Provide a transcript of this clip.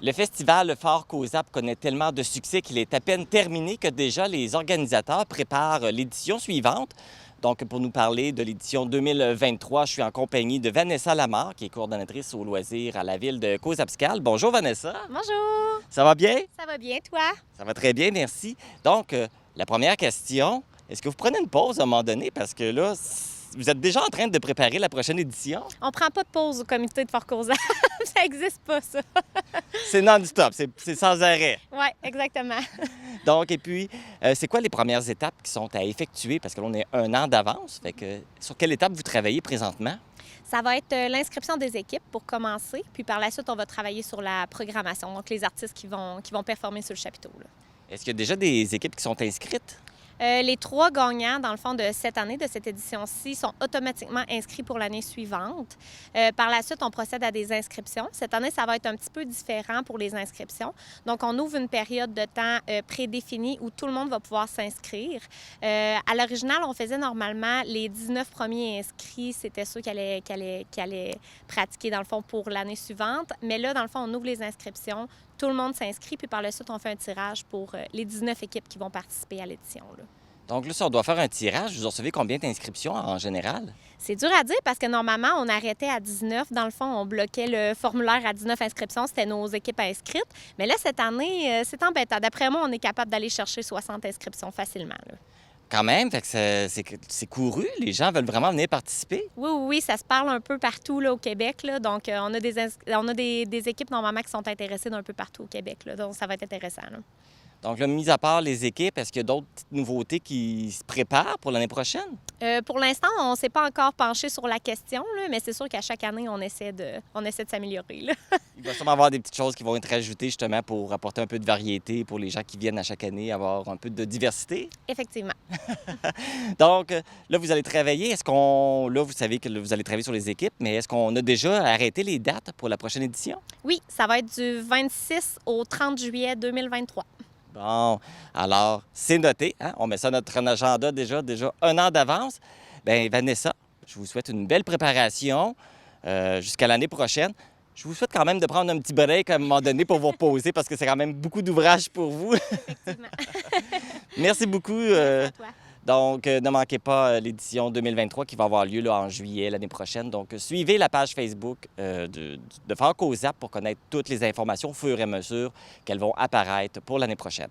Le festival Fort COSAP connaît tellement de succès qu'il est à peine terminé que déjà les organisateurs préparent l'édition suivante. Donc, pour nous parler de l'édition 2023, je suis en compagnie de Vanessa Lamarre, qui est coordonnatrice aux loisirs à la ville de Causapscal. Bonjour, Vanessa. Bonjour. Ça va bien? Ça va bien, toi? Ça va très bien, merci. Donc, la première question, est-ce que vous prenez une pause à un moment donné? Parce que là, vous êtes déjà en train de préparer la prochaine édition? On prend pas de pause au comité de Fort COSAP. Ça n'existe pas, ça. C'est non-stop, c'est sans arrêt. Oui, exactement. Donc, et puis, c'est quoi les premières étapes qui sont à effectuer? Parce que là, on est un an d'avance. Fait que, sur quelle étape vous travaillez présentement? Ça va être l'inscription des équipes pour commencer. Puis par la suite, on va travailler sur la programmation, donc les artistes qui vont performer sur le chapiteau, là. Est-ce qu'il y a déjà des équipes qui sont inscrites? Les 3 gagnants, dans le fond, de cette année, de cette édition-ci, sont automatiquement inscrits pour l'année suivante. Par la suite, on procède à des inscriptions. Cette année, ça va être un petit peu différent pour les inscriptions. Donc, on ouvre une période de temps prédéfinie où tout le monde va pouvoir s'inscrire. À l'original, on faisait normalement les 19 premiers inscrits, c'était ceux qui allaient pratiquer, dans le fond, pour l'année suivante. Mais là, dans le fond, on ouvre les inscriptions. Tout le monde s'inscrit, puis par la suite, on fait un tirage pour les 19 équipes qui vont participer à l'édition, là. Donc là, si on doit faire un tirage, vous recevez combien d'inscriptions en général? C'est dur à dire parce que normalement, on arrêtait à 19. Dans le fond, on bloquait le formulaire à 19 inscriptions. C'était nos équipes inscrites. Mais là, cette année, c'est embêtant. D'après moi, on est capable d'aller chercher 60 inscriptions facilement, là. Quand même, fait que c'est couru. Les gens veulent vraiment venir participer. Oui, ça se parle un peu partout là, au Québec, là. Donc, on a des équipes normalement qui sont intéressées d'un peu partout au Québec, là. Donc, ça va être intéressant, là. Donc là, mis à part les équipes, est-ce qu'il y a d'autres petites nouveautés qui se préparent pour l'année prochaine? Pour l'instant, on ne s'est pas encore penché sur la question, là, mais c'est sûr qu'à chaque année, on essaie de s'améliorer, là. Il va sûrement y avoir des petites choses qui vont être ajoutées justement pour apporter un peu de variété pour les gens qui viennent à chaque année, avoir un peu de diversité. Effectivement. Donc là, vous allez travailler. Là, vous savez que vous allez travailler sur les équipes, mais est-ce qu'on a déjà arrêté les dates pour la prochaine édition? Oui, ça va être du 26 au 30 juillet 2023. Bon, alors, c'est noté, hein? On met ça dans notre agenda déjà un an d'avance. Bien, Vanessa, je vous souhaite une belle préparation jusqu'à l'année prochaine. Je vous souhaite quand même de prendre un petit break à un moment donné pour vous reposer parce que c'est quand même beaucoup d'ouvrages pour vous. Effectivement. Merci beaucoup. Merci à toi. Donc, ne manquez pas l'édition 2023 qui va avoir lieu là, en juillet l'année prochaine. Donc, suivez la page Facebook de Fort COSAP pour connaître toutes les informations au fur et à mesure qu'elles vont apparaître pour l'année prochaine.